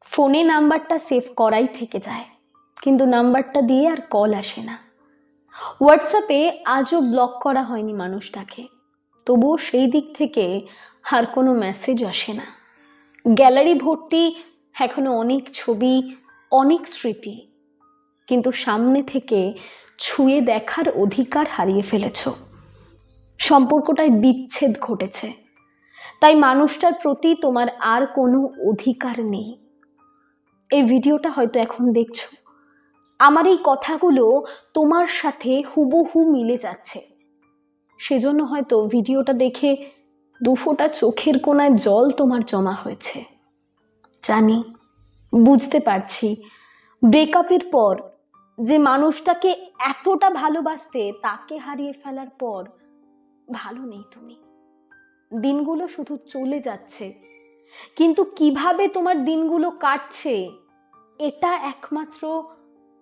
ফোনে নাম্বারটা সেভ করাই থেকে যায়, কিন্তু নাম্বারটা দিয়ে আর কল আসে না। হোয়াটসঅ্যাপে আজও ব্লক করা হয়নি মানুষটাকে, তবুও সেই দিক থেকে আর কোনো মেসেজ আসে না। গ্যালারি ভর্তি এখনো অনেক ছবি, অনেক স্মৃতি, কিন্তু সামনে থেকে ছুঁয়ে দেখার অধিকার হারিয়ে ফেলেছ। সম্পর্কটায় বিচ্ছেদ ঘটেছে, তাই মানুষটার প্রতি তোমার আর কোনো অধিকার নেই। এই ভিডিওটা হয়তো এখন দেখছো, আমার এই কথাগুলো তোমার সাথে হুবহু মিলে যাচ্ছে, সেজন্য হয়তো ভিডিওটা দেখে দুফোঁটা চোখের কোণায় জল তোমার জমা হয়েছে। জানি, বুঝতে পারছি, ব্রেকআপের পর যে মানুষটাকে এতটা ভালোবাসতে, তাকে হারিয়ে ফেলার পর ভালো নেই তুমি। দিনগুলো শুধু চলে যাচ্ছে, কিন্তু কিভাবে তোমার দিনগুলো কাটছে এটা একমাত্র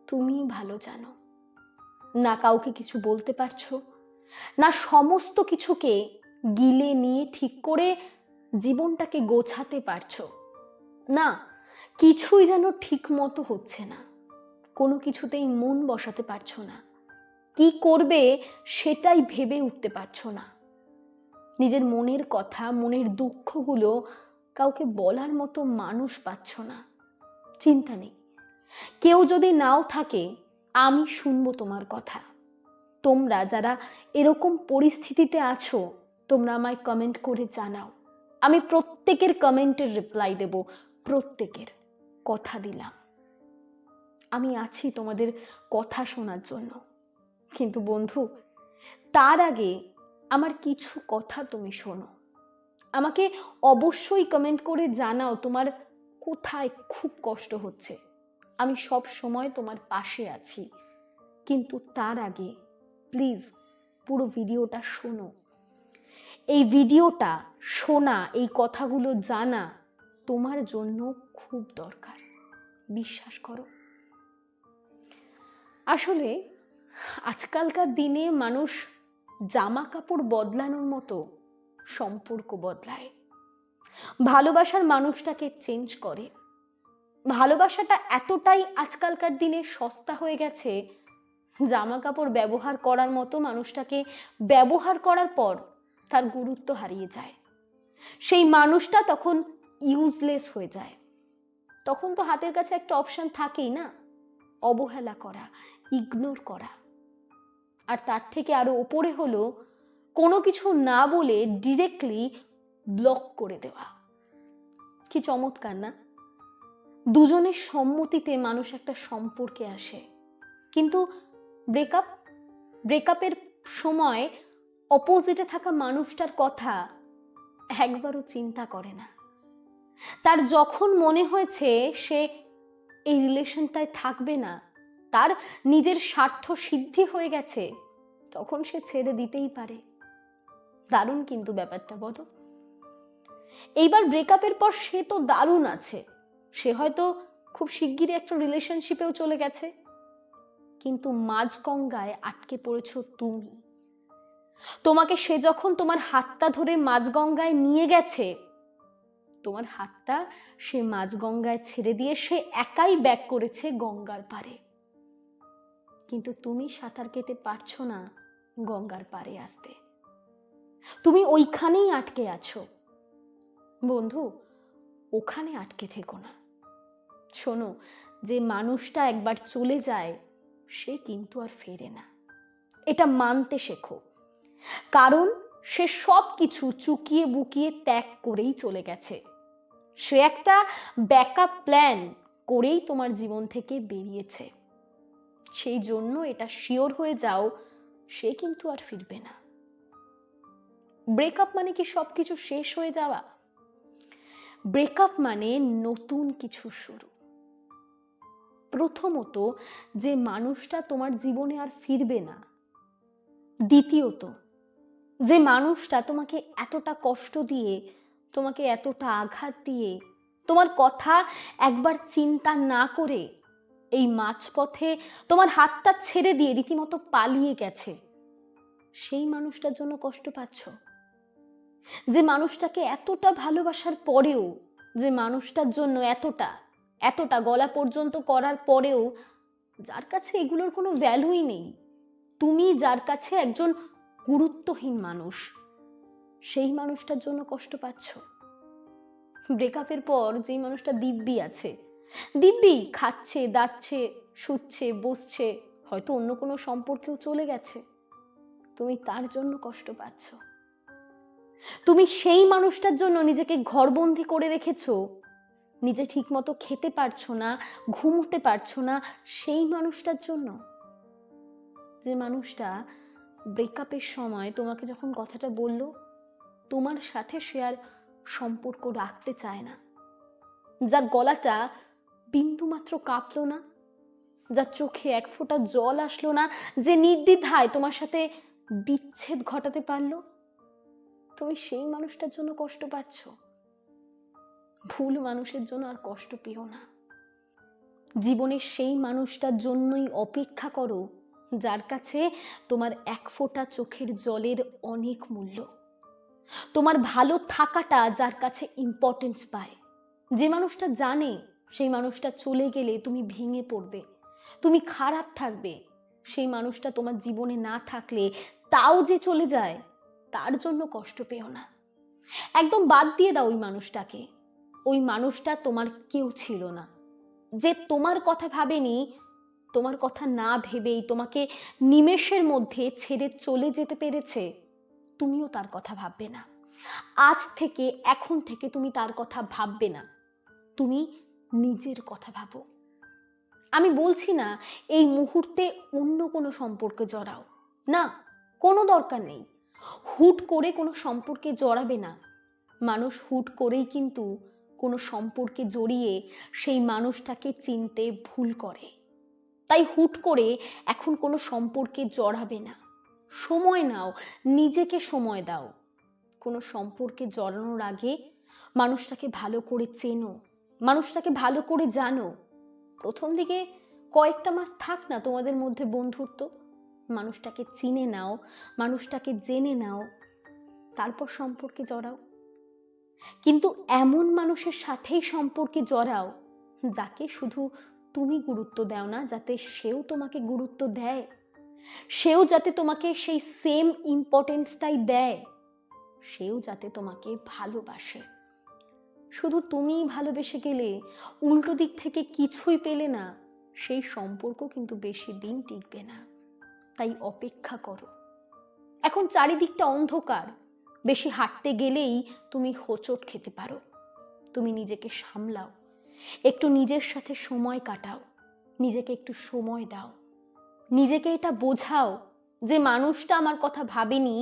তুমি ভালো জানো। না কাউকে কিছু বলতে পারছো, না সমস্ত কিছুকে গিলে নিয়ে ঠিক করে জীবনটাকে গোছাতে পারছো, না কিছুই যেন ঠিক মতো হচ্ছে না। কোনো কিছুতেই মন বসাতে পারছো না, কি করবে সেটাই ভেবে উঠতে পারছো না। নিজের মনের কথা, মনের দুঃখগুলো কাউকে বলার মতো মানুষ পাচ্ছ না। চিন্তা নেই, কেউ যদি নাও থাকে আমি শুনবো তোমার কথা। তোমরা যারা এরকম পরিস্থিতিতে আছো, তোমরা আমায় কমেন্ট করে জানাও, আমি প্রত্যেকের কমেন্টের রিপ্লাই দেব, প্রত্যেকের। কথা দিলাম, আমি আছি তোমাদের কথা শোনার জন্য। কিন্তু বন্ধু, তার আগে আমার কিছু কথা তুমি শোনো। আমাকে অবশ্যই কমেন্ট করে জানাও তোমার কোথায় খুব কষ্ট হচ্ছে। আমি সব সময় তোমার পাশে আছি, কিন্তু তার আগে প্লিজ পুরো ভিডিওটা শোনো। এই ভিডিওটা শোনা, এই কথাগুলো জানা তোমার জন্য খুব দরকার, বিশ্বাস করো। আসলে আজকালকার দিনে মানুষ জামা কাপড় বদলানোর মতো সম্পর্ক বদলায়, ভালোবাসার মানুষটাকে চেঞ্জ করে। ভালোবাসাটা এতটাই আজকালকার দিনে সস্তা হয়ে গেছে, জামা কাপড় ব্যবহার করার মতো মানুষটাকে ব্যবহার করার পর তার গুরুত্ব হারিয়ে যায়। সেই মানুষটা তখন ইউজলেস হয়ে যায়। তখন তো হাতের কাছে একটা অপশন থাকেই না, অবহেলা করা, ইগনোর করা। আর তার থেকে আরো ওপরে হলো কোনো কিছু না বলে ডিরেক্টলি ব্লক করে দেওয়া। কি চমৎকার না? দুজনের সম্মতিতে মানুষ একটা সম্পর্কে আসে, কিন্তু ব্রেকআপের সময় অপোজিটে থাকা মানুষটার কথা একবারও চিন্তা করে না। তার যখন মনে হয়েছে সে এই রিলেশনটায় থাকবে না, তার নিজের স্বার্থ সিদ্ধি হয়ে গেছে, তখন সে ছেড়ে দিতেই পারে। দারুণ কিন্তু ব্যাপারটা, বলো। এইবার ব্রেকআপের পর সে তো দারুণ আছে, সে হয়তো খুব শিগগিরই একটা রিলেশনশিপেও চলে গেছে, কিন্তু মাঝগঙ্গায় আটকে পড়েছো তুমি। তোমাকে সে যখন তোমার হাতটা ধরে মাঝগঙ্গায় নিয়ে গেছে, তোমার হাতটা সে মাঝগঙ্গায় ছেড়ে দিয়ে সে একাই ব্যাক করেছে গঙ্গার পারে, কিন্তু তুমি সাঁতার কেটে পারছো না গঙ্গার পারে আসতে, তুমি ওইখানেই আটকে আছো। বন্ধু, ওখানে আটকে থেকো না। শোনো, যে মানুষটা একবার চলে যায় সে কিন্তু আর ফেরে না, এটা মানতে শেখো। কারণ সে সব কিছু চুকিয়ে বুকিয়ে ত্যাগ করেই চলে গেছে। সে একটা ব্যাকআপ প্ল্যান করেই তোমার জীবন থেকে বেরিয়েছে। সেই জন্য এটা শিওর হয়ে যাও, সে কিন্তু আর ফিরবে না। ব্রেকআপ মানে কি সবকিছু শেষ হয়ে যাওয়া? ব্রেকআপ মানে নতুন কিছু শুরু। প্রথমত, যে মানুষটা তোমার জীবনে আর ফিরবে না। দ্বিতীয়ত, যে মানুষটা তোমাকে এতটা কষ্ট দিয়ে, তোমাকে এতটা আঘাত দিয়ে, তোমার কথা একবার চিন্তা না করে এই মাঝপথে তোমার হাতটা ছেড়ে দিয়ে রীতিমতো পালিয়ে গেছে, সেই মানুষটার জন্য কষ্ট পাচ্ছ। যে মানুষটাকে এতটা ভালোবাসার পরেও, যে মানুষটার জন্য এতটা, এতটা গলা পর্যন্ত করার পরেও যার কাছে এগুলোর কোনো ভ্যালুই নেই, তুমি যার কাছে একজন গুরুত্বহীন মানুষ, সেই মানুষটার জন্য কষ্ট পাচ্ছ। ব্রেকআপের পর যেই মানুষটা দিব্যি আছে, দিব্যি খাচ্ছে, দাচ্ছে, শুচ্ছে, বসছে, হয়তো অন্য কোনো সম্পর্কেও চলে গেছে, তুমি তার জন্য কষ্ট পাচ্ছ। তুমি সেই মানুষটার জন্য নিজেকে ঘরবন্দি করে রেখেছো, নিজে ঠিক মতো খেতে পারছো না, ঘুমোতে পারছো না, সেই মানুষটার জন্য। যে মানুষটা ব্রেকআপের সময় তোমাকে যখন কথাটা বলল, তোমার সাথে সে আর সম্পর্ক রাখতে চায় না, যার গলাটা বিন্দুমাত্র কাঁপলো না, যার চোখে এক ফোঁটা জল আসলো না, যে নির্দ্বিধায় তোমার সাথে বিচ্ছেদ ঘটাতে পারলো, তুমি সেই মানুষটার জন্য কষ্ট পাচ্ছ। ভুল মানুষের জন্য আর কষ্ট পেও না। জীবনের সেই মানুষটার জন্যই অপেক্ষা করো যার কাছে তোমার এক ফোঁটা চোখের জলের অনেক মূল্য, তোমার ভালো থাকাটা যার কাছে ইম্পর্টেন্স পায়। যে মানুষটা জানে সেই মানুষটা চলে গেলে তুমি ভেঙে পড়বে, তুমি খারাপ থাকবে, সেই মানুষটা তোমার জীবনে না থাকলে তাও যে চলে যায়, তার জন্য কষ্ট পেও না। একদম বাদ দিয়ে দাও ওই মানুষটাকে। ওই মানুষটা তোমার কেউ ছিল না। যে তোমার কথা ভাবেনি, তোমার কথা না ভেবেই তোমাকে নিমেষের মধ্যে ছেড়ে চলে যেতে পেরেছে, তুমিও তার কথা ভাববে না। আজ থেকে, এখন থেকে তুমি তার কথা ভাববে না, তুমি নিজের কথা ভাবো। আমি বলছি না এই মুহূর্তে অন্য কোনো সম্পর্কে জড়াও, না, কোনো দরকার নেই। হুট করে কোনো সম্পর্কে জড়াবে না। মানুষ হুট করেই কিন্তু কোনো সম্পর্কে জড়িয়ে সেই মানুষটাকে চিনতে ভুল করে। তাই হুট করে এখন কোনো সম্পর্কে জড়াবে না। সময় নাও, নিজেকে সময় দাও। কোনো সম্পর্কে জড়ানোর আগে মানুষটাকে ভালো করে চেনো, মানুষটাকে ভালো করে জানো। প্রথম দিকে কয়েকটা মাস থাক না তোমাদের মধ্যে বন্ধুত্ব, মানুষটাকে চিনে নাও, মানুষটাকে জেনে নাও, তারপর সম্পর্কে জড়াও। কিন্তু এমন মানুষের সাথেই সম্পর্কে জড়াও যাকে শুধু তুমি গুরুত্ব দাও না, যাতে সেও তোমাকে গুরুত্ব দেয়, সেও যাতে তোমাকে সেই সেম ইম্পর্টেন্সটাই দেয়, সেও যাতে তোমাকে ভালোবাসে। শুধু তুমিই ভালোবেসে গেলে, উল্টো দিক থেকে কিছুই পেলে না, সেই সম্পর্ক কিন্তু বেশি দিন টিকবে না। তাই অপেক্ষা করো। এখন চারিদিকটা অন্ধকার, বেশি হাঁটতে গেলেই তুমি হোঁচট খেতে পারো। তুমি নিজেকে সামলাও, একটু নিজের সাথে সময় কাটাও, নিজেকে একটু সময় দাও, নিজেকে এটা বোঝাও যে মানুষটা আমার কথা ভাবেনি,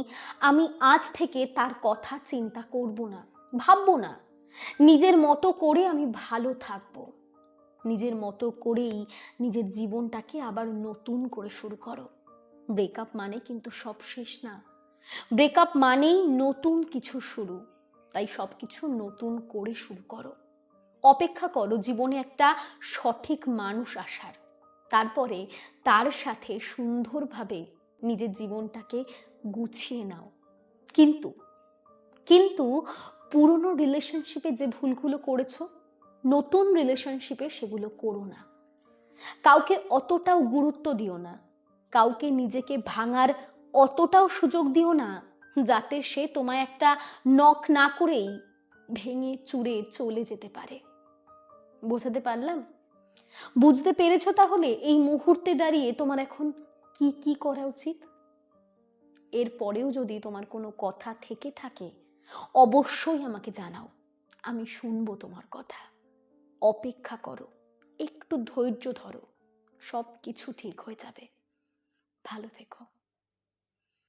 আমি আজ থেকে তার কথা চিন্তা করব না, ভাববো না। নিজের মতো করে আমি ভালো থাকবো। নিজের মতো করেই নিজের জীবনটাকে আবার নতুন করে শুরু করো। ব্রেকআপ মানে কিন্তু সব শেষ না, ব্রেকআপ মানেই নতুন কিছু শুরু। তাই সবকিছু নতুন করে শুরু করো। অপেক্ষা করো জীবনে একটা সঠিক মানুষ আসার, তারপরে তার সাথে সুন্দরভাবে নিজের জীবনটাকে গুছিয়ে নাও। কিন্তু কিন্তু পুরনো রিলেশনশিপে যে ভুলগুলো করেছো, নতুন রিলেশনশিপে সেগুলো করো না। কাউকে অতটাও গুরুত্ব দিও না, কাউকে নিজেকে ভাঙার অতটাও সুযোগ দিও না যাতে সে তোমায় একটা নক না করেই ভেঙে চুরে চলে যেতে পারে। বোঝাতে পারলাম? বুঝতে পেরেছো তাহলে এই মুহূর্তে দাঁড়িয়ে তোমার এখন কি কি করা উচিত? এরপরেও যদি তোমার কোনো কথা থেকে থাকে অবশ্যই আমাকে জানাও, আমি শুনবো তোমার কথা। অপেক্ষা করো, একটু ধৈর্য ধরো, সব কিছু ঠিক হয়ে যাবে। ভালো থেকো।